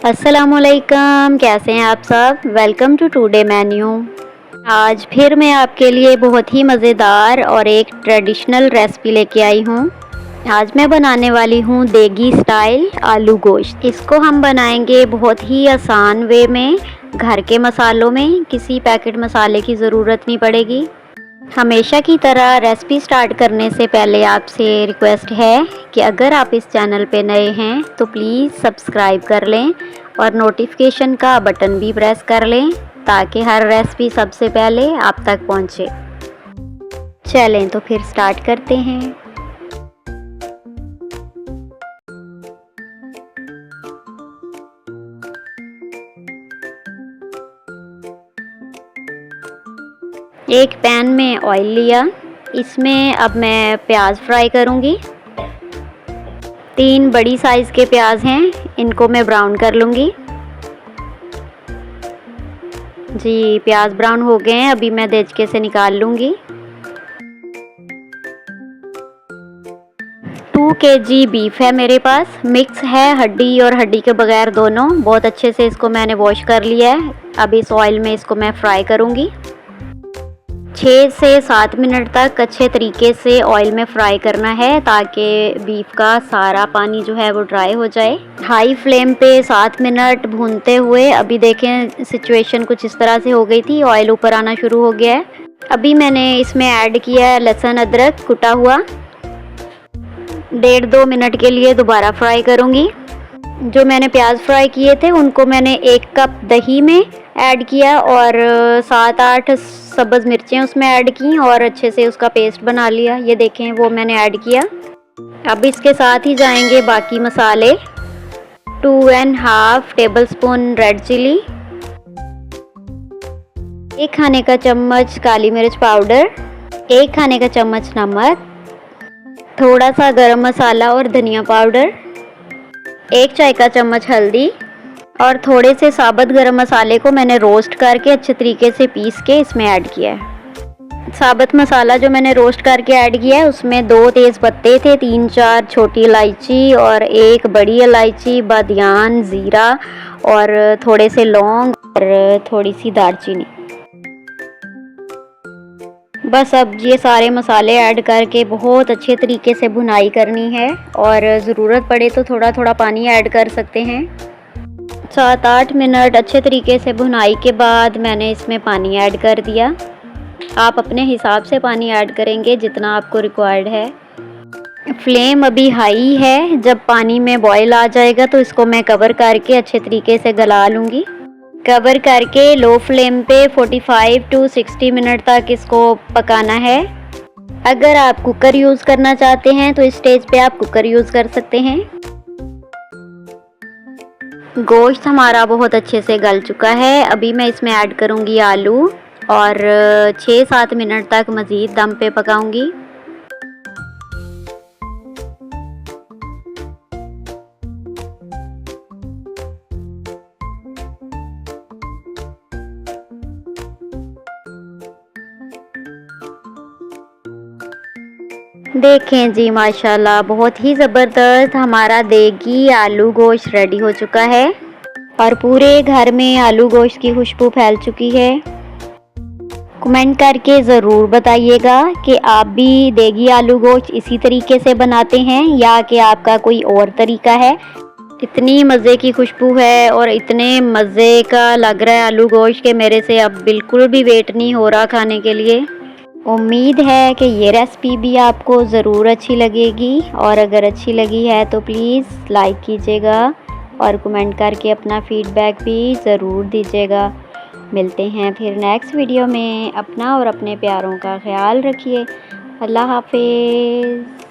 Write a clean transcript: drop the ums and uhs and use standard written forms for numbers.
अस्सलाम वालेकुम, कैसे हैं आप सब। Welcome to today menu. आज फिर मैं आपके लिए बहुत ही मज़ेदार और एक ट्रेडिशनल रेसिपी लेके आई हूँ। आज मैं बनाने वाली हूँ देगी स्टाइल आलू गोश्त। इसको हम बनाएंगे बहुत ही आसान वे में, घर के मसालों में। किसी पैकेट मसाले की ज़रूरत नहीं पड़ेगी। हमेशा की तरह रेसिपी स्टार्ट करने से पहले आपसे रिक्वेस्ट है कि अगर आप इस चैनल पे नए हैं तो प्लीज़ सब्सक्राइब कर लें और नोटिफिकेशन का बटन भी प्रेस कर लें ताकि हर रेसिपी सबसे पहले आप तक पहुंचे। चलें तो फिर स्टार्ट करते हैं। एक पैन में ऑयल लिया, इसमें अब मैं प्याज फ्राई करूंगी। 3 बड़ी साइज़ के प्याज हैं, इनको मैं ब्राउन कर लूँगी। जी प्याज ब्राउन हो गए हैं, अभी मैं देचके से निकाल लूँगी। 2 kg बीफ है मेरे पास, मिक्स है हड्डी और हड्डी के बगैर दोनों। बहुत अच्छे से इसको मैंने वॉश कर लिया है। अब इस ऑयल में इसको मैं फ्राई करूँगी। 6 से 7 मिनट तक अच्छे तरीके से ऑयल में फ्राई करना है ताकि बीफ का सारा पानी जो है वो ड्राई हो जाए। हाई फ्लेम पे 7 मिनट भूनते हुए अभी देखें सिचुएशन कुछ इस तरह से हो गई थी, ऑयल ऊपर आना शुरू हो गया है। अभी मैंने इसमें ऐड किया है लहसुन अदरक कुटा हुआ। 1.5-2 मिनट के लिए दोबारा फ्राई करूँगी। जो मैंने प्याज फ्राई किए थे उनको मैंने 1 कप दही में ऐड किया और 7-8 सब्ज़ मिर्चें उसमें ऐड की और अच्छे से उसका पेस्ट बना लिया। ये देखें वो मैंने ऐड किया। अब इसके साथ ही जाएंगे बाकी मसाले। 2.5 टेबलस्पून रेड चिली, 1 खाने का चम्मच काली मिर्च पाउडर, 1 खाने का चम्मच नमक, थोड़ा सा गरम मसाला और धनिया पाउडर, 1 चाय का चम्मच हल्दी और थोड़े से साबुत गरम मसाले को मैंने रोस्ट करके अच्छे तरीके से पीस के इसमें ऐड किया है। साबुत मसाला जो मैंने रोस्ट करके ऐड किया है उसमें 2 तेज़ पत्ते थे, 3-4 छोटी इलायची और 1 बड़ी इलायची, बादियान, ज़ीरा और थोड़े से लौंग और थोड़ी सी दालचीनी। बस अब ये सारे मसाले ऐड करके बहुत अच्छे तरीके से भुनाई करनी है और ज़रूरत पड़े तो थोड़ा थोड़ा पानी ऐड कर सकते हैं। 7-8 मिनट अच्छे तरीके से भुनाई के बाद मैंने इसमें पानी ऐड कर दिया। आप अपने हिसाब से पानी ऐड करेंगे जितना आपको रिक्वायर्ड है। फ्लेम अभी हाई है, जब पानी में बॉयल आ जाएगा तो इसको मैं कवर करके अच्छे तरीके से गला लूँगी। कवर करके लो फ्लेम पे 45 to 60 मिनट तक इसको पकाना है। अगर आप कुकर यूज़ करना चाहते हैं तो इस स्टेज पे आप कुकर यूज़ कर सकते हैं। गोश्त हमारा बहुत अच्छे से गल चुका है। अभी मैं इसमें ऐड करूँगी आलू और 6-7 मिनट तक मज़ीद दम पे पकाऊँगी। देखें जी माशाल्लाह बहुत ही ज़बरदस्त हमारा देगी आलू गोश्त रेडी हो चुका है और पूरे घर में आलू गोश्त की खुशबू फैल चुकी है। कमेंट करके ज़रूर बताइएगा कि आप भी देगी आलू गोश्त इसी तरीके से बनाते हैं या कि आपका कोई और तरीका है। इतनी मज़े की खुशबू है और इतने मज़े का लग रहा है आलू गोश्त के मेरे से अब बिल्कुल भी वेट नहीं हो रहा खाने के लिए। उम्मीद है कि ये रेसिपी भी आपको ज़रूर अच्छी लगेगी और अगर अच्छी लगी है तो प्लीज़ लाइक कीजिएगा और कमेंट करके अपना फीडबैक भी ज़रूर दीजिएगा। मिलते हैं फिर नेक्स्ट वीडियो में। अपना और अपने प्यारों का ख्याल रखिए। अल्लाह हाफिज़।